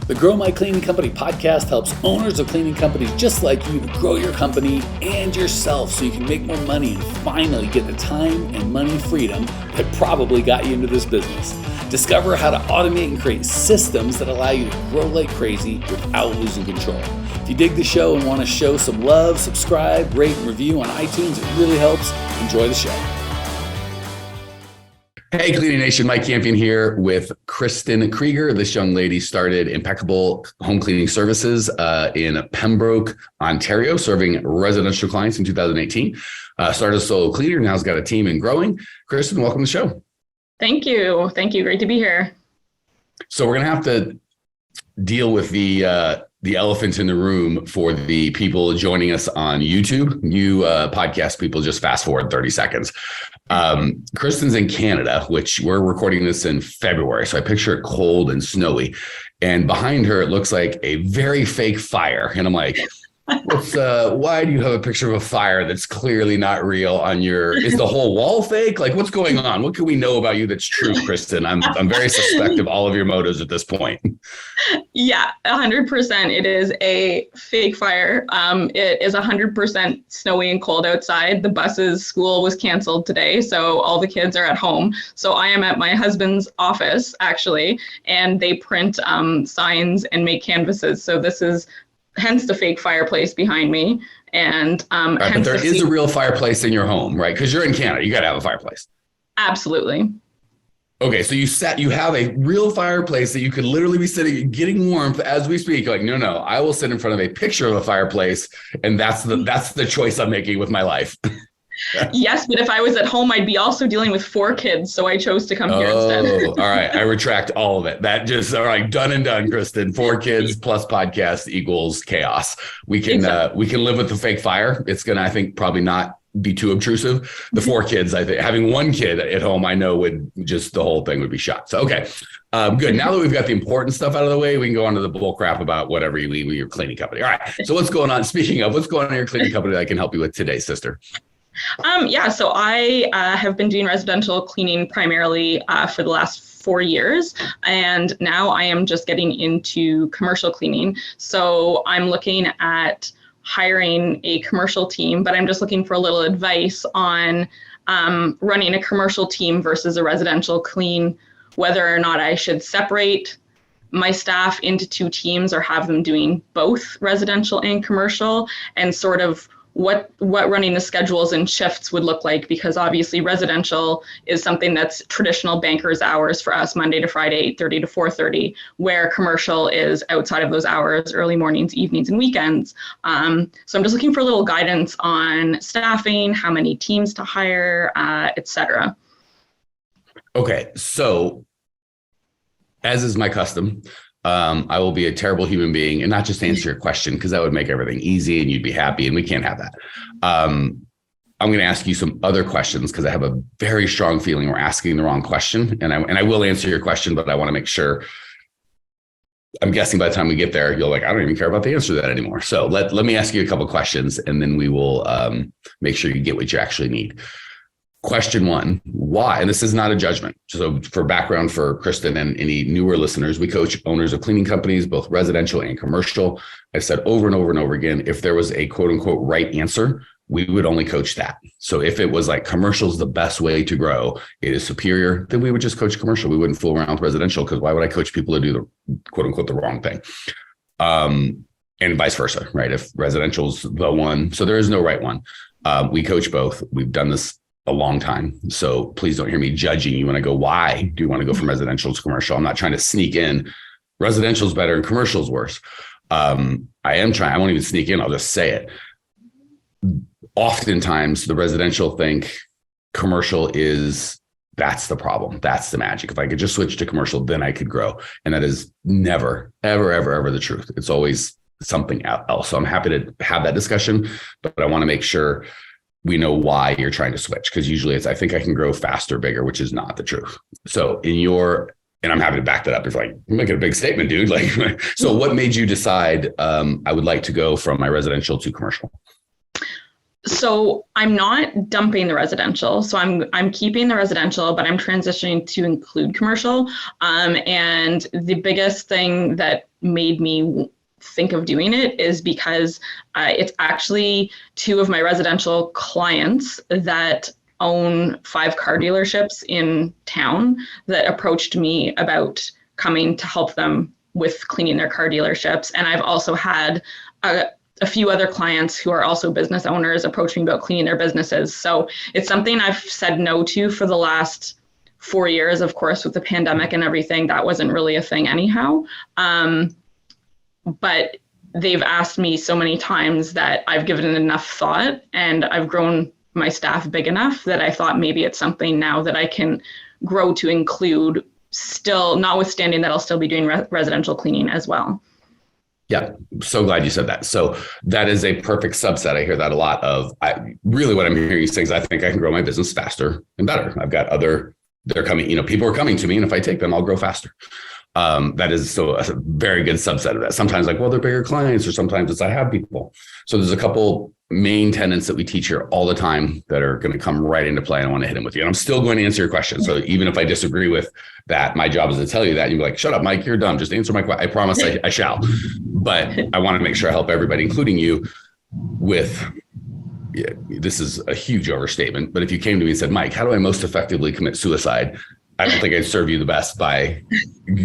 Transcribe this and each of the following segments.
The Grow My Cleaning Company podcast helps owners of cleaning companies just like you to grow your company and yourself so you can make more money and finally get the time and money freedom that probably got you into this business. Discover how to automate and create systems that allow you to grow like crazy without losing control. If you dig the show and want to show some love, subscribe, rate, and review on iTunes. It really helps. Enjoy the show. Hey, Cleaning Nation, Mike Campion here with Kristen Krieger. This young lady started Impeccable Home Cleaning Services in Pembroke, Ontario, serving residential clients in 2018. Started as a solo cleaner, now's got a team and growing. Kristen, welcome to the show. Thank you. Great to be here. So we're going to have to deal with the elephant in the room for the people joining us on YouTube. You podcast people, just fast forward 30 seconds. Kristen's in Canada, which we're recording this in February. So I picture it cold and snowy. And behind her, it looks like a very fake fire. And I'm like, why do you have a picture of a fire that's clearly not real on is the whole wall fake? Like, what's going on? What can we know about you that's true, Kristen? I'm very suspect of all of your motives at this point. Yeah, 100%. It is a fake fire. It is 100% snowy and cold outside. The school was canceled today, so all the kids are at home. So I am at my husband's office, actually, and they print signs and make canvases. So this is hence the fake fireplace behind me. And right, but there is a real fireplace in your home, right? Because you're in Canada, you got to have a fireplace. Absolutely. Okay, so you have a real fireplace that you could literally be sitting getting warmth as we speak. Like, no, I will sit in front of a picture of a fireplace, and that's the choice I'm making with my life. Yes, but if I was at home, I'd be also dealing with 4 kids, so I chose to come here instead. All right, I retract all of it. All right, done and done, Kristen. 4 kids plus podcast equals chaos. We can live with the fake fire. It's gonna, I think, probably not be too obtrusive. The 4 kids, I think, having 1 kid at home, I know would just, the whole thing would be shot. So, okay, good. Now that we've got the important stuff out of the way, we can go on to the bull crap about whatever you leave with your cleaning company. All right, so what's going on? Speaking of, what's going on in your cleaning company that I can help you with today, sister? So I have been doing residential cleaning primarily for the last 4 years, and now I am just getting into commercial cleaning. So I'm looking at hiring a commercial team, but I'm just looking for a little advice on running a commercial team versus a residential clean, whether or not I should separate my staff into 2 teams or have them doing both residential and commercial, and sort of what running the schedules and shifts would look like, because obviously residential is something that's traditional banker's hours for us, Monday to Friday, 8:30 to 4:30, where commercial is outside of those hours, early mornings, evenings, and weekends. So I'm just looking for a little guidance on staffing, how many teams to hire, etc. Okay, so as is my custom, I will be a terrible human being and not just answer your question, because that would make everything easy and you'd be happy, and we can't have that. I'm going to ask you some other questions because I have a very strong feeling we're asking the wrong question, and I will answer your question, but I want to make sure. I'm guessing by the time we get there, you'll I don't even care about the answer to that anymore. So let me ask you a couple of questions, and then we will make sure you get what you actually need. Question 1, why? And this is not a judgment. So for background for Kristen and any newer listeners, we coach owners of cleaning companies, both residential and commercial. I've said over and over and over again, if there was a quote unquote right answer, we would only coach that. So if it was like commercial is the best way to grow, it is superior, then we would just coach commercial. We wouldn't fool around with residential, because why would I coach people to do the quote unquote the wrong thing? And vice versa, right? If residential's the one, so there is no right one. We coach both. We've done this a long time. So please don't hear me judging you when I go, why do you want to go from residential to commercial? I'm not trying to sneak in residential is better and commercial is worse. I won't even sneak in. I'll just say it. Oftentimes the residential think commercial that's the problem. That's the magic. If I could just switch to commercial, then I could grow. And that is never, ever, ever, ever the truth. It's always something else. So I'm happy to have that discussion, but I want to make sure we know why you're trying to switch, because usually it's, I think I can grow faster, bigger, which is not the truth. So and I'm happy to back that up. It's like, you're making a big statement, dude. So what made you decide I would like to go from my residential to commercial? So I'm not dumping the residential. So I'm keeping the residential, but I'm transitioning to include commercial. And the biggest thing that made me think of doing it is because it's actually two of my residential clients that own 5 car dealerships in town that approached me about coming to help them with cleaning their car dealerships. And I've also had a few other clients who are also business owners approach me about cleaning their businesses. So it's something I've said no to for the last 4 years. Of course, with the pandemic and everything, that wasn't really a thing anyhow. But they've asked me so many times that I've given it enough thought, and I've grown my staff big enough that I thought maybe it's something now that I can grow to include, still notwithstanding that I'll still be doing residential cleaning as well. Yeah, so glad you said that. So that is a perfect subset. I hear that a lot of. Really what I'm hearing is things I think I can grow my business faster and better. I've got they're coming, people are coming to me, and if I take them, I'll grow faster. That is so a very good subset of that. Sometimes like, well, they're bigger clients, or sometimes it's I have people. So there's a couple main tenets that we teach here all the time that are going to come right into play. And I want to hit them with you. And I'm still going to answer your question. So even if I disagree with that, my job is to tell you that. And you'd be like, shut up, Mike, you're dumb. Just answer my question. I promise I shall. But I want to make sure I help everybody, including you, with, this is a huge overstatement, but if you came to me and said, Mike, how do I most effectively commit suicide? I don't think I'd serve you the best by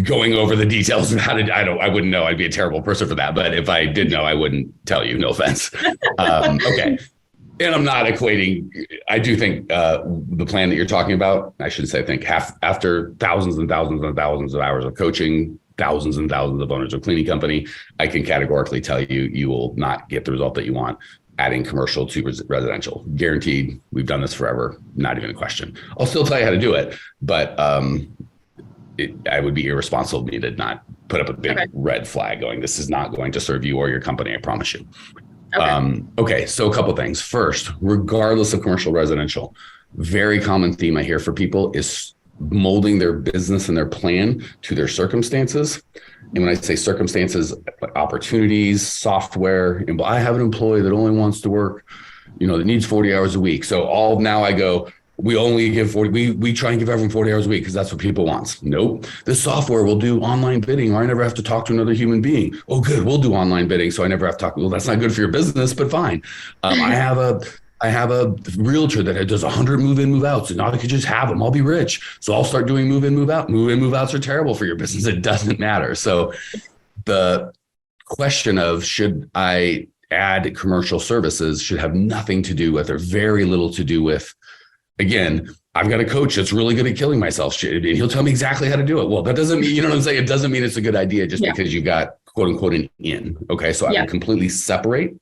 going over the details of how to, I wouldn't know. I'd be a terrible person for that. But if I did know, I wouldn't tell you, no offense. Okay. And I'm not equating, I do think the plan that you're talking about, I shouldn't say think, after thousands and thousands and thousands of hours of coaching, thousands and thousands of owners of cleaning company, I can categorically tell you, you will not get the result that you want adding commercial to residential. Guaranteed. We've done this forever. Not even a question. I'll still tell you how to do it, but I would be irresponsible of me to not put up a big red flag going, this is not going to serve you or your company, I promise you. Okay, so a couple things. First, regardless of commercial, residential, very common theme I hear for people is molding their business and their plan to their circumstances. And when I say circumstances, opportunities, software, and I have an employee that only wants to work, that needs 40 hours a week. So now I go, we only give 40, we try and give everyone 40 hours a week because that's what people want. Nope. This software will do online bidding, or I never have to talk to another human being. Oh, good. We'll do online bidding. So I never have to talk. Well, that's not good for your business, but fine. I have a realtor that does 100 move-in, move-outs, and now I could just have them. I'll be rich. So I'll start doing move-in, move-out. Move-in, move-outs are terrible for your business. It doesn't matter. So the question of should I add commercial services should have nothing to do with, or very little to do with, again, I've got a coach that's really good at killing myself. And he'll tell me exactly how to do it. Well, that doesn't mean, you know what I'm saying? It doesn't mean it's a good idea just because you got quote unquote an in. Okay. So I would completely separate.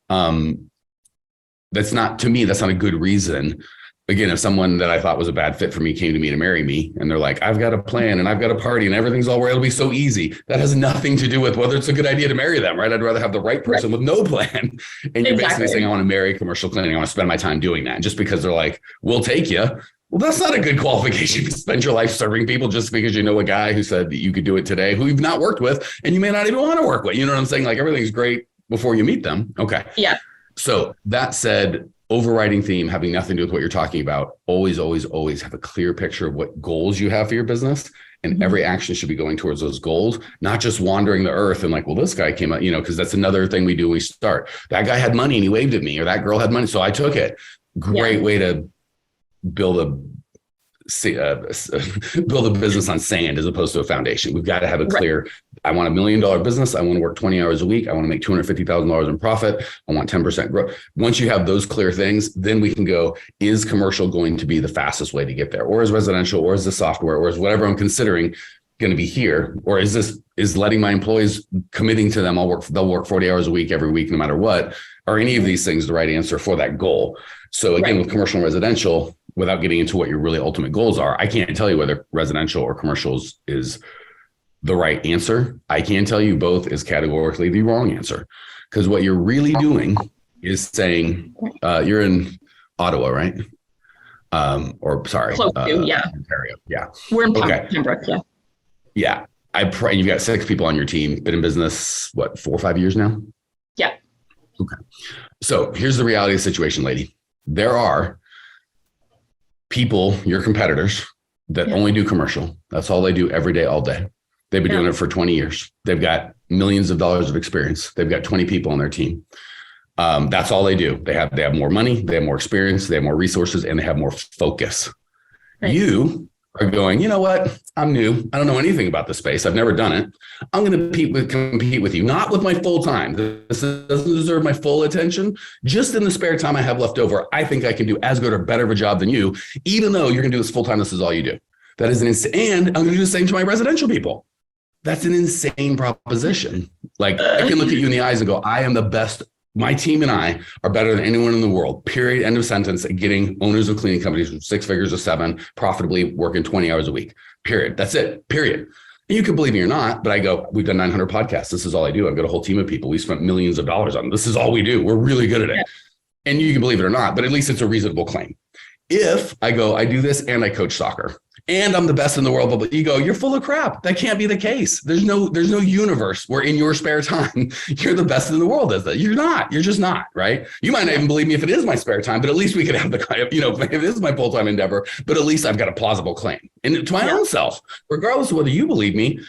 That's not a good reason. Again, if someone that I thought was a bad fit for me came to me to marry me and they're like, I've got a plan and I've got a party and everything's all right, it'll be so easy. That has nothing to do with whether it's a good idea to marry them, right? I'd rather have the right person with no plan. And you're basically saying, I want to marry commercial cleaning. I want to spend my time doing that. And just because they're like, we'll take you. Well, that's not a good qualification to spend your life serving people just because you know a guy who said that you could do it today, who you've not worked with, and you may not even want to work with. You know what I'm saying? Like everything's great before you meet them. Okay. Yeah. So that said, overriding theme, having nothing to do with what you're talking about, always have a clear picture of what goals you have for your business. And every action should be going towards those goals, not just wandering the earth and like, well, this guy came out, because that's another thing we do when we start. That guy had money and he waved at me, or that girl had money, so I took it. Great way to build a business on sand as opposed to a foundation. We've got to have a clear, I want $1 million business. I want to work 20 hours a week. I want to make $250,000 in profit. I want 10% growth. Once you have those clear things, then we can go, is commercial going to be the fastest way to get there? Or is residential, or is the software, or is whatever I'm considering going to be here? Or is letting my employees, committing to them, they'll work 40 hours a week every week, no matter what? Are any of these things the right answer for that goal? So again, with commercial and residential, without getting into what your really ultimate goals are, I can't tell you whether residential or commercials is the right answer. I can tell you both is categorically the wrong answer, because what you're really doing is saying, you're in Ottawa, right? Or sorry, close to, Ontario. Yeah. We're in Pembroke. Yeah. Yeah. You've got 6 people on your team, been in business, 4 or 5 years now? Yeah. So here's the reality of the situation, lady. There are people, your competitors, that only do commercial. That's all they do every day, all day. They've been doing it for 20 years. They've got millions of dollars of experience. They've got 20 people on their team. That's all they do. They have more money, they have more experience, they have more resources, and they have more focus. Right. You are going, you know what? I'm new. I don't know anything about this space. I've never done it. I'm going to compete with you, not with my full time. This doesn't deserve my full attention. Just in the spare time I have left over, I think I can do as good or better of a job than you, even though you're going to do this full time. This is all you do. That is and I'm going to do the same to my residential people. That's an insane proposition. Like I can look at you in the eyes and go, I am the best. My team and I are better than anyone in the world, period, end of sentence, at getting owners of cleaning companies from 6 figures to 7, profitably working 20 hours a week, period. That's it, period. And you can believe me or not, but I go, we've done 900 podcasts. This is all I do. I've got a whole team of people. We spent millions of dollars on them. This is all we do. We're really good at it. And you can believe it or not, but at least it's a reasonable claim. If I go, I do this and I coach soccer and I'm the best in the world, but you go, you're full of crap. That can't be the case. There's no universe where in your spare time, you're the best in the world as that. You're not, you're just not, right? You might not even believe me if it is my spare time, but at least we could have the, if it is my full-time endeavor, but at least I've got a plausible claim. And to my own self, regardless of whether you believe me,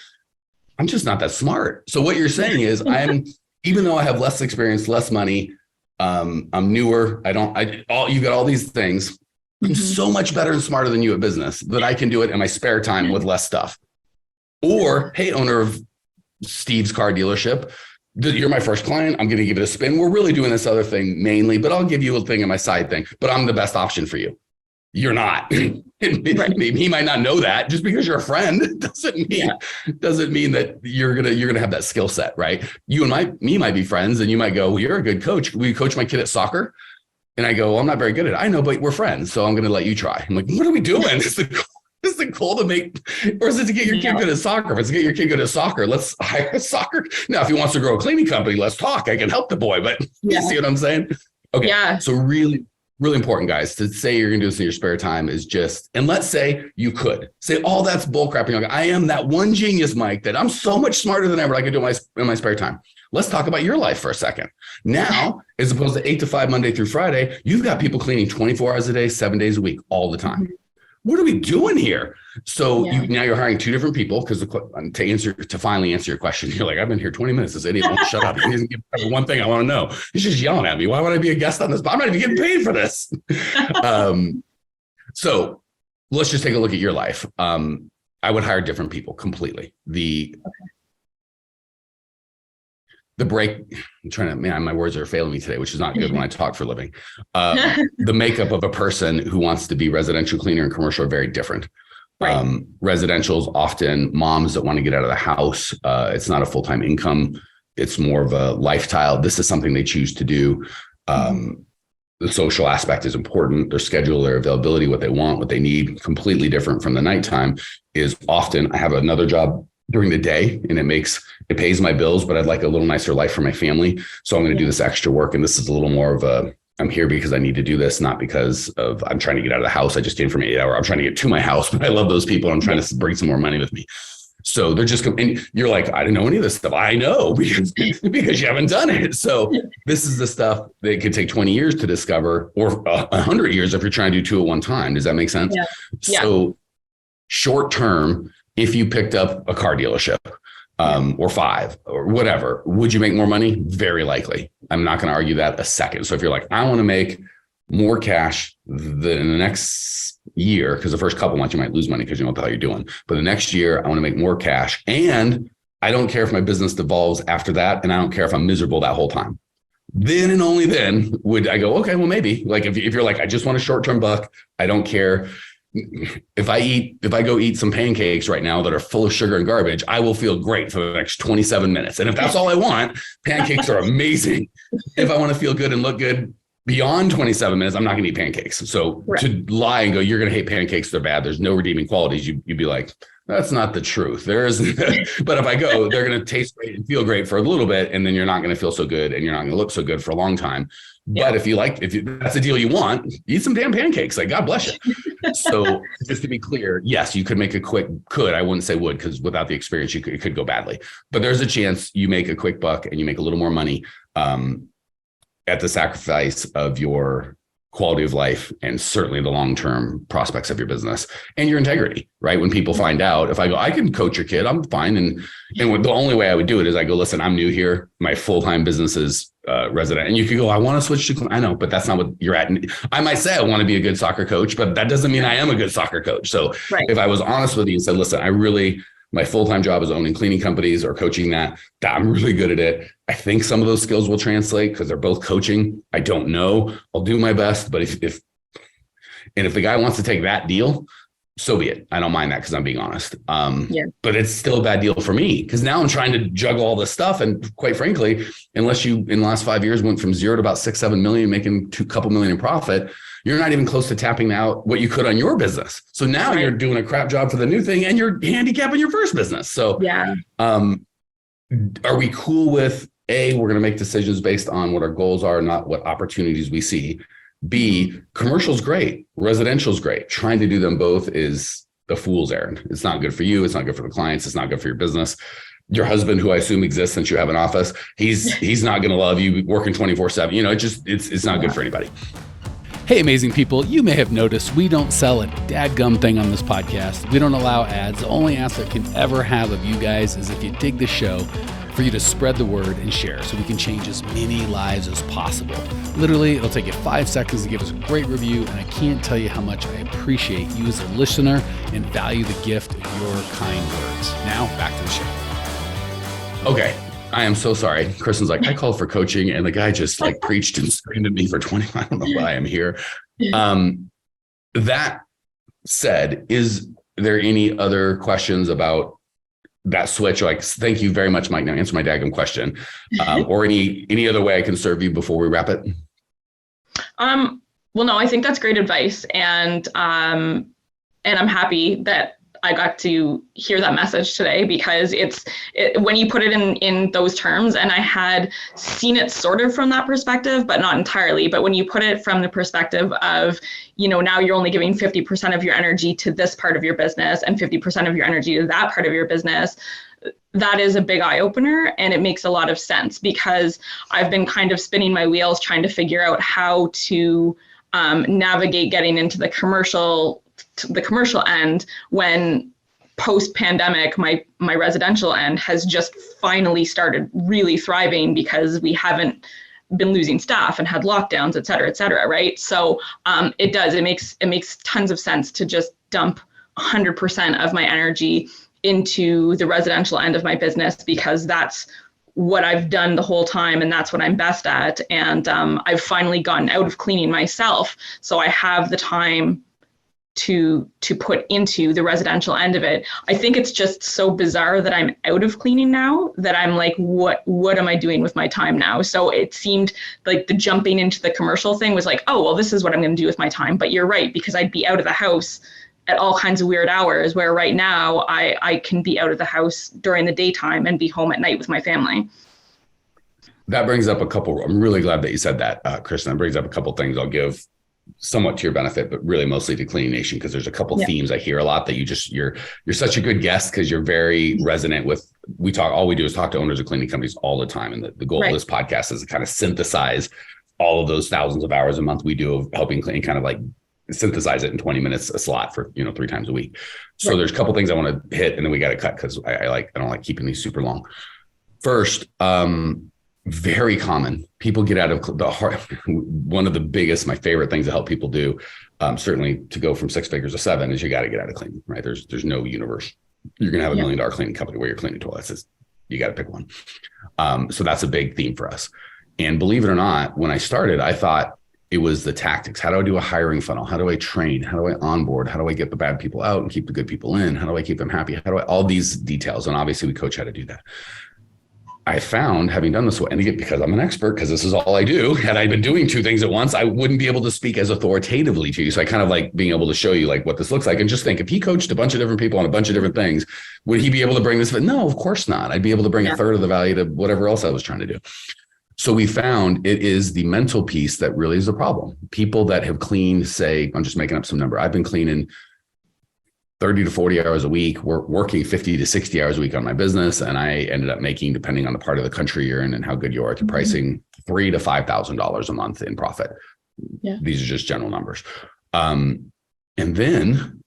I'm just not that smart. So what you're saying is even though I have less experience, less money, I'm newer. You've got all these things. I'm so much better and smarter than you at business that I can do it in my spare time with less stuff. Or, hey, owner of Steve's car dealership, you're my first client. I'm going to give it a spin. We're really doing this other thing mainly, but I'll give you a thing in my side thing, but I'm the best option for you. You're not. Maybe he might not know that. Just because you're a friend doesn't mean that you're gonna have that skill set, right? You and me might be friends, and you might go, well, you're a good coach. Will you coach my kid at soccer? And I go, well, I'm not very good at it. I know, but we're friends, so I'm going to let you try. I'm like, what are we doing? Is it cool to make, or is it to get your kid good at soccer? If it's to get your kid good at soccer, let's hire a soccer. Now, if he wants to grow a cleaning company, let's talk. I can help the boy, but you see what I'm saying? Okay. Yeah. So really, really important, guys, to say you're going to do this in your spare time is just, and let's say you could say, oh, that's bullcrap. Like, I am that one genius, Mike, that I'm so much smarter than ever. I can do it in my spare time. Let's talk about your life for a second. Now, as opposed to 8 to 5, Monday through Friday, you've got people cleaning 24 hours a day, 7 days a week, all the time. What are we doing here? So now you're hiring 2 different people because to finally answer your question, you're like, I've been here 20 minutes. This idiot won't shut up. He doesn't give one thing I want to know. He's just yelling at me. Why would I be a guest on this? I'm not even getting paid for this. So let's just take a look at your life. I would hire different people completely. The break, my words are failing me today, which is not good when I talk for a living. The makeup of a person who wants to be residential cleaner and commercial are very different. Right. Residential is often moms that want to get out of the house. It's not a full-time income. It's more of a lifestyle. This is something they choose to do. The social aspect is important. Their schedule, their availability, what they want, what they need, completely different from the nighttime is often I have another job during the day and it pays my bills, but I'd like a little nicer life for my family. So I'm going to do this extra work. And this is a little more of I'm here because I need to do this, not because of I'm trying to get out of the house. I just came from 8 hours. I'm trying to get to my house, but I love those people. I'm trying to bring some more money with me. So they're just, and you're like, I didn't know any of this stuff. I know because you haven't done it. So this is the stuff that could take 20 years to discover or 100 years if you're trying to do 2 at one time. Does that make sense? Yeah. So short term, if you picked up a car dealership or 5 or whatever, would you make more money? Very likely. I'm not going to argue that a second. So if you're like, I want to make more cash than the next year, because the first couple months you might lose money because you know what the hell you're doing. But the next year, I want to make more cash. And I don't care if my business devolves after that. And I don't care if I'm miserable that whole time. Then and only then would I go, okay, well, maybe. Like if you're like, I just want a short-term buck, I don't care. If I go eat some pancakes right now that are full of sugar and garbage, I will feel great for the next 27 minutes. And if that's all I want, pancakes are amazing. If I want to feel good and look good beyond 27 minutes, I'm not going to eat pancakes. So to lie and go, you're going to hate pancakes, they're bad, there's no redeeming qualities, you'd be like, that's not the truth. There isn't. But if I go, they're going to taste great and feel great for a little bit, and then you're not going to feel so good and you're not going to look so good for a long time. But if that's the deal you want, eat some damn pancakes. Like, God bless you. So just to be clear, yes, you could make I wouldn't say would, because without the experience, it could go badly. But there's a chance you make a quick buck and you make a little more money at the sacrifice of your quality of life and certainly the long-term prospects of your business and your integrity, right? When people find out, if I go, I can coach your kid, I'm fine. And the only way I would do it is I go, listen, I'm new here. My full-time business is resident. And you could go, I want to switch to, I know, but that's not what you're at. And I might say I want to be a good soccer coach, but that doesn't mean I am a good soccer coach. So if I was honest with you and said, listen, my full-time job is owning cleaning companies or coaching that I'm really good at it. I think some of those skills will translate because they're both coaching. I don't know. I'll do my best. But if the guy wants to take that deal, so be it. I don't mind that because I'm being honest. But it's still a bad deal for me because now I'm trying to juggle all this stuff. And quite frankly, unless you in the last 5 years went from 0 to about 6-7 million, making a couple million in profit, you're not even close to tapping out what you could on your business. So now you're doing a crap job for the new thing and you're handicapping your first business. So are we cool with A, we're going to make decisions based on what our goals are, not what opportunities we see. B, commercial's great. Residential's great. Trying to do them both is the fool's errand. It's not good for you. It's not good for the clients. It's not good for your business. Your husband, who I assume exists since you have an office, he's not going to love you working 24/7. It's not good for anybody. Hey, amazing people, you may have noticed we don't sell a dadgum thing on this podcast. We don't allow ads. The only ask I can ever have of you guys is if you dig the show, for you to spread the word and share so we can change as many lives as possible. Literally, it'll take you 5 seconds to give us a great review, and I can't tell you how much I appreciate you as a listener and value the gift of your kind words. Now, back to the show. Okay. I am so sorry. Kristen's like, I called for coaching and the guy just preached and screamed at me for 20. I don't know why I'm here. That said, is there any other questions about that switch? Thank you very much, Mike. Now answer my daggum question. Or any other way I can serve you before we wrap it? Well, no, I think that's great advice. And I'm happy that I got to hear that message today because when you put it in those terms, and I had seen it sort of from that perspective, but not entirely. But when you put it from the perspective of, now you're only giving 50% of your energy to this part of your business and 50% of your energy to that part of your business, that is a big eye opener. And it makes a lot of sense because I've been kind of spinning my wheels trying to figure out how to navigate getting into the commercial end when post-pandemic my residential end has just finally started really thriving because we haven't been losing staff and had lockdowns, et cetera, right? So it makes tons of sense to just dump 100% of my energy into the residential end of my business because that's what I've done the whole time and that's what I'm best at. And I've finally gotten out of cleaning myself, so I have the time to put into the residential end of it. I think it's just so bizarre that I'm out of cleaning now that I'm like, what am I doing with my time now? So it seemed like the jumping into the commercial thing was like, oh, well, this is what I'm going to do with my time. But you're right, because I'd be out of the house at all kinds of weird hours, where right now I can be out of the house during the daytime and be home at night with my family. That brings up I'm really glad that you said that, Kristen. That brings up a couple things I'll give somewhat to your benefit, but really mostly to Cleaning Nation, because there's a couple themes I hear a lot that you're such a good guest because you're very resonant with. All we do is talk to owners of cleaning companies all the time. And the goal of this podcast is to kind of synthesize all of those thousands of hours a month we do of helping clean, kind of like synthesize it in 20 minutes a slot for 3 times a week. So there's a couple things I want to hit and then we got to cut because I don't like keeping these super long. First, very common. People get out of the heart. One of the biggest, my favorite things to help people do, certainly to go from 6 figures to 7, is you got to get out of cleaning, right? There's no universe. You're going to have $1 million cleaning company where you're cleaning toilets. You got to pick one. So that's a big theme for us. And believe it or not, when I started, I thought it was the tactics. How do I do a hiring funnel? How do I train? How do I onboard? How do I get the bad people out and keep the good people in? How do I keep them happy? All these details. And obviously we coach how to do that. I found, having done this, and again, because I'm an expert, because this is all I do, had I been doing 2 things at once, I wouldn't be able to speak as authoritatively to you. So I kind of like being able to show you like what this looks like. And just think, if he coached a bunch of different people on a bunch of different things, would he be able to bring this? But no, of course not. I'd be able to bring a third of the value to whatever else I was trying to do. So we found it is the mental piece that really is the problem. People that have cleaned, say, I'm just making up some number. I've been cleaning 30 to 40 hours a week. We're working 50 to 60 hours a week on my business. And I ended up making, depending on the part of the country you're in and how good you are at the pricing, $3,000 to $5,000 a month in profit. Yeah. These are just general numbers. And then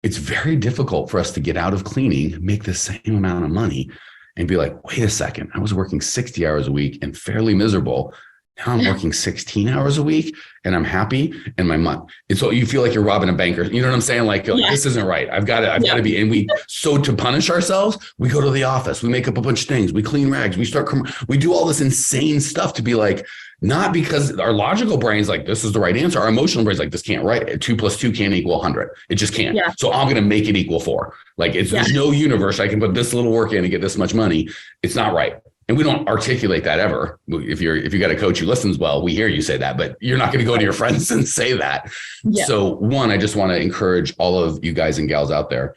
it's very difficult for us to get out of cleaning, make the same amount of money and be like, wait a second, I was working 60 hours a week and fairly miserable. Now I'm working 16 hours a week and I'm happy. And my month, it's all, you feel like you're robbing a banker. You know what I'm saying? Like, this isn't right. I've got to be, and so to punish ourselves, we go to the office, we make up a bunch of things, we clean rags, we do all this insane stuff to be like, not because our logical brain's like, this is the right answer. Our emotional brain's like, this can't, right? 2 plus 2 can't equal 100. It just can't. Yeah. So I'm going to make it equal 4. Like there's no universe I can put this little work in and get this much money. It's not right. And we don't articulate that ever. If you got a coach who listens well, we hear you say that, but you're not going to go to your friends and say that. Yeah. So one, I just want to encourage all of you guys and gals out there.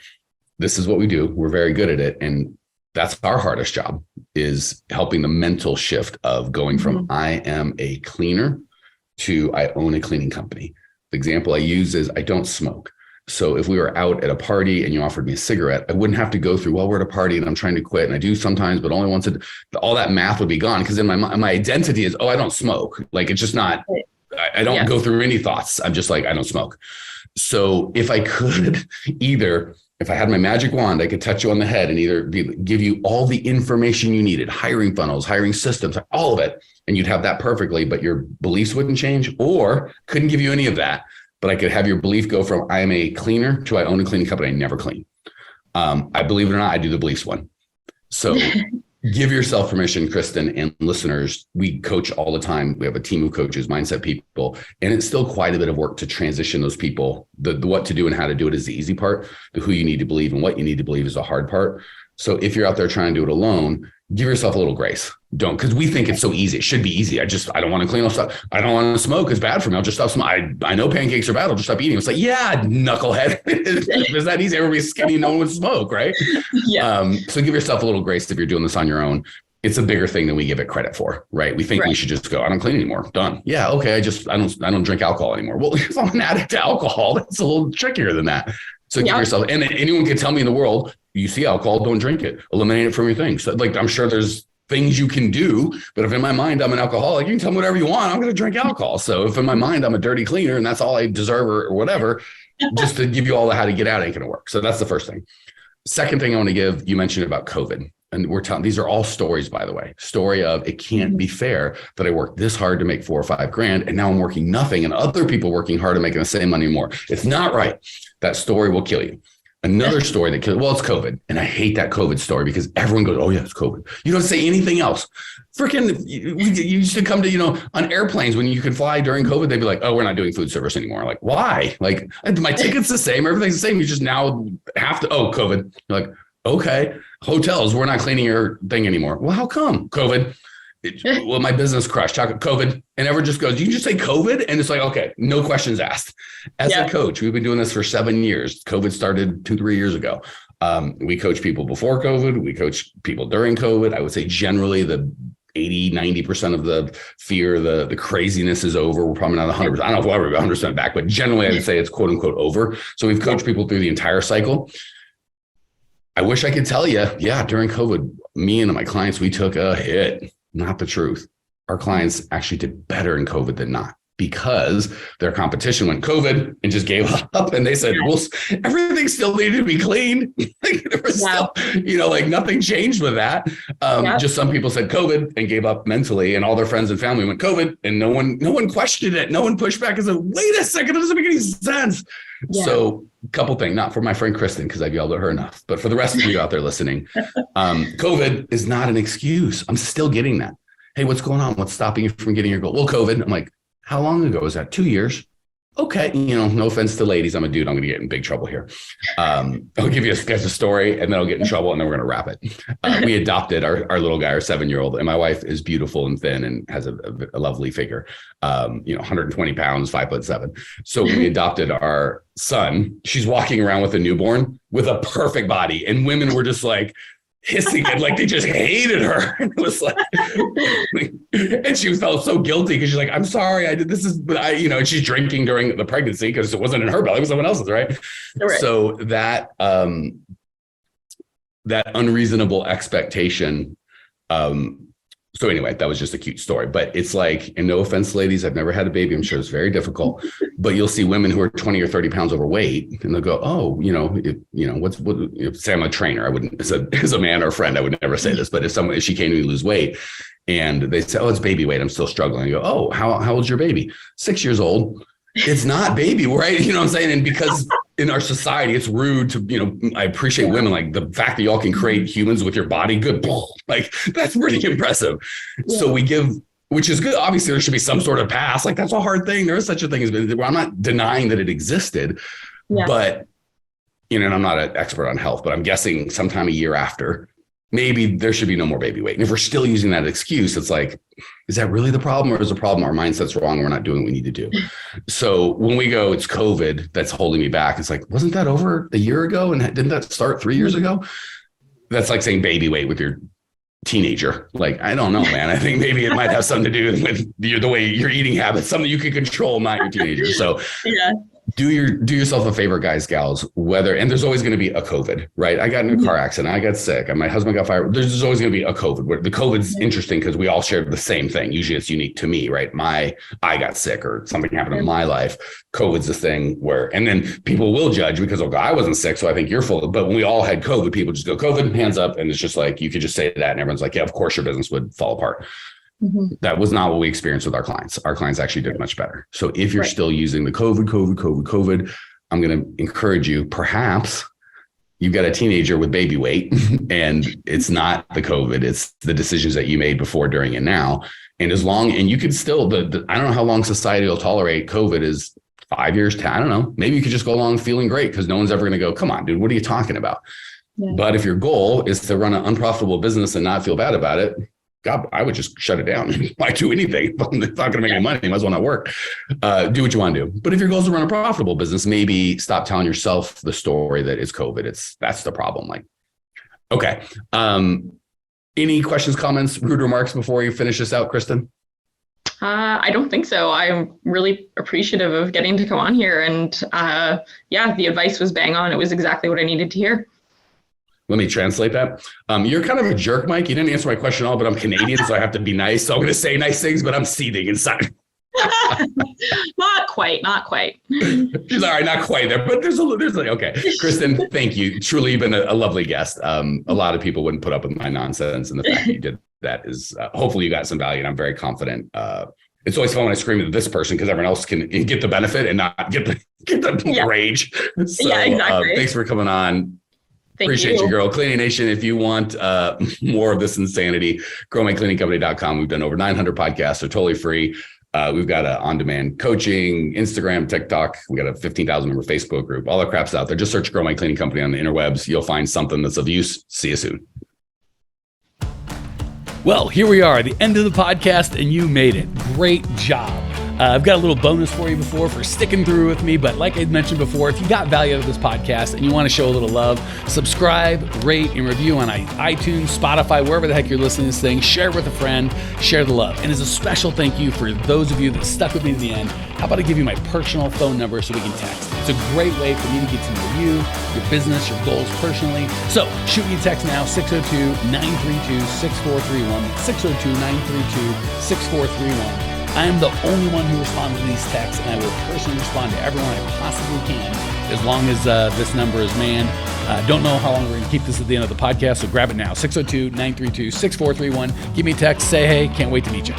This is what we do. We're very good at it. And that's our hardest job, is helping the mental shift of going from I am a cleaner to I own a cleaning company. The example I use is I don't smoke. So if we were out at a party and you offered me a cigarette, I wouldn't have to go through, well, we're at a party and I'm trying to quit. And I do sometimes, but only once. All that math would be gone, because in my identity is, I don't smoke. Like, it's just not, I don't go through any thoughts. I'm just like, I don't smoke. So if I could if I had my magic wand, I could touch you on the head and either give you all the information you needed, hiring funnels, hiring systems, all of it. And you'd have that perfectly, but your beliefs wouldn't change, or couldn't give you any of that. But I could have your belief go from I am a cleaner to I own a cleaning company. I never clean. I believe it or not, I do the beliefs one. So give yourself permission, Kristen and listeners. We coach all the time. We have a team of coaches, mindset people, and it's still quite a bit of work to transition those people. The what to do and how to do it is the easy part. The who you need to believe and what you need to believe is the hard part. So if you're out there trying to do it alone, give yourself a little grace. Don't, because we think it's so easy. It should be easy. I don't want to clean. I'll stop. I don't want to smoke. It's bad for me. I'll just stop smoking. I know pancakes are bad. I'll just stop eating. It's like, yeah, knucklehead. It's that easy. Everybody's skinny. No one would smoke, right? Yeah. So give yourself a little grace if you're doing this on your own. It's a bigger thing than we give it credit for, right? We think we should just go, I don't clean anymore. Done. Yeah. Okay. I don't drink alcohol anymore. Well, if I'm an addict to alcohol, that's a little trickier than that. So give yourself, and anyone can tell me in the world, you see alcohol, don't drink it, eliminate it from your thing. So like, I'm sure there's things you can do, but if in my mind I'm an alcoholic, you can tell me whatever you want, I'm going to drink alcohol. So if in my mind I'm a dirty cleaner and that's all I deserve or whatever, just to give you all the how to get out ain't going to work. So that's the first thing. Second thing I want to give, you mentioned about COVID, and we're telling, these are all stories, by the way, story of, it can't be fair that I worked this hard to make $4 or $5 grand and now I'm working nothing and other people working hard and making the same money more. It's not right. That story will kill you. Another story that kills, well, it's COVID. And I hate that COVID story because everyone goes, oh yeah, it's COVID. You don't say anything else. Freaking, you used to come to, on airplanes when you could fly during COVID, they'd be like, oh, we're not doing food service anymore. Like, why? Like, my ticket's the same. Everything's the same. You just now have to, COVID. You're like, okay. Hotels, we're not cleaning your thing anymore. Well, how come? COVID. Well, my business crushed. COVID. And everyone just goes, you can just say COVID. And it's like, okay, no questions asked. As a coach, we've been doing this for 7 years. COVID started 2-3 years ago. We coach people before COVID. We coach people during COVID. I would say generally the 80-90% of the fear, the craziness is over. We're probably not 100%. I don't know if we're 100% back, but generally I would say it's quote unquote over. So we've coached people through the entire cycle. I wish I could tell you, during COVID, me and my clients, we took a hit. Not the truth. Our clients actually did better in COVID than not, because their competition went COVID and just gave up. And they said, well, everything still needed to be cleaned. There was still, nothing changed with that. Just some people said COVID and gave up mentally, and all their friends and family went COVID, and no one questioned it. No one pushed back and said, wait a second, it doesn't make any sense. Yeah. So a couple things, not for my friend Kristen, because I've yelled at her enough, but for the rest of you out there listening, COVID is not an excuse. I'm still getting that. Hey, what's going on? What's stopping you from getting your goal? Well, COVID. I'm like, how long ago was that? 2 years. Okay. No offense to ladies. I'm a dude. I'm going to get in big trouble here. I'll give you a story and then I'll get in trouble and then we're going to wrap it. We adopted our little guy, our 7-year-old, and my wife is beautiful and thin and has a lovely figure, 120 pounds, 5'7". So when we adopted our son, she's walking around with a newborn with a perfect body. And women were just like, hissing and like they just hated her. And it was like, and she felt so guilty because she's like, I'm sorry, I did this is, but and she's drinking during the pregnancy because it wasn't in her belly, it was someone else's, right? So that unreasonable expectation. So anyway, that was just a cute story, but it's like, and no offense, ladies, I've never had a baby. I'm sure it's very difficult, but you'll see women who are 20 or 30 pounds overweight and they'll go, oh, say I'm a trainer. I wouldn't, as a man or a friend, I would never say this, but if she came to me lose weight and they say, oh, it's baby weight, I'm still struggling. I go, oh, how old's your baby? 6 years old. It's not baby, right? You know what I'm saying? And because in our society, it's rude to, I appreciate women, like the fact that y'all can create humans with your body, good. Like, that's pretty impressive. Yeah. So we give, which is good. Obviously, there should be some sort of pass. Like, that's a hard thing. There is such a thing as, I'm not denying that it existed, but, and I'm not an expert on health, but I'm guessing sometime a year after, maybe there should be no more baby weight. And if we're still using that excuse, it's like, is that really the problem, or is the problem our mindset's wrong and we're not doing what we need to do? So when we go, it's COVID that's holding me back. It's like, wasn't that over a year ago? And didn't that start 3 years ago? That's like saying baby weight with your teenager. Like, I don't know, man. I think maybe it might have something to do with the way your eating habits, something you can control, not your teenager. So do yourself a favor, guys, gals, and there's always going to be a COVID, right? I got in a car accident. I got sick. And my husband got fired. There's always going to be a COVID. The COVID's interesting because we all share the same thing. Usually it's unique to me, right? I got sick or something happened in my life. COVID's the thing and then people will judge because, I wasn't sick, so I think you're full. But when we all had COVID, people just go, COVID, hands up. And it's just like, you could just say that and everyone's like, yeah, of course your business would fall apart. Mm-hmm. That was not what we experienced with our clients. Our clients actually did much better. So if you're still using the COVID, I'm going to encourage you, perhaps you've got a teenager with baby weight and it's not the COVID, it's the decisions that you made before, during, and now. And you could still, I don't know how long society will tolerate COVID is 5 years, 10, I don't know. Maybe you could just go along feeling great because no one's ever going to go, come on, dude, what are you talking about? Yeah. But if your goal is to run an unprofitable business and not feel bad about it, God, I would just shut it down. Why do anything? It's not going to make any money. Might as well not work. Do what you want to do. But if your goal is to run a profitable business, maybe stop telling yourself the story that it's COVID. That's the problem. Like, okay. Any questions, comments, rude remarks before you finish this out, Kristen? I don't think so. I'm really appreciative of getting to come on here. And the advice was bang on. It was exactly what I needed to hear. Let me translate that. You're kind of a jerk, Mike. You didn't answer my question at all, but I'm Canadian, so I have to be nice. So I'm going to say nice things, but I'm seething inside. Not quite. She's all right, not quite there, but there's okay. Kristen, thank you. Truly, you've been a lovely guest. A lot of people wouldn't put up with my nonsense, and the fact that you did that is hopefully you got some value, and I'm very confident. It's always fun when I scream at this person because everyone else can get the benefit and not get the rage. So, exactly. Thanks for coming on. Appreciate you, girl. Cleaning Nation, if you want more of this insanity, growmycleaningcompany.com. We've done over 900 podcasts. They're totally free. We've got a on-demand coaching, Instagram, TikTok. We got a 15,000 member Facebook group. All that crap's out there. Just search Grow My Cleaning Company on the interwebs. You'll find something that's of use. See you soon. Well, here we are, the end of the podcast, and you made it. Great job. I've got a little bonus for you for sticking through with me. But like I mentioned before, if you got value out of this podcast and you want to show a little love, subscribe, rate, and review on iTunes, Spotify, wherever the heck you're listening to this thing. Share it with a friend. Share the love. And as a special thank you for those of you that stuck with me to the end, how about I give you my personal phone number so we can text? It's a great way for me to get to know you, your business, your goals personally. So shoot me a text now, 602-932-6431. 602-932-6431. I am the only one who responds to these texts, and I will personally respond to everyone I possibly can as long as this number is manned. Don't know how long we're going to keep this at the end of the podcast, so grab it now, 602-932-6431. Give me a text, say hey, can't wait to meet you.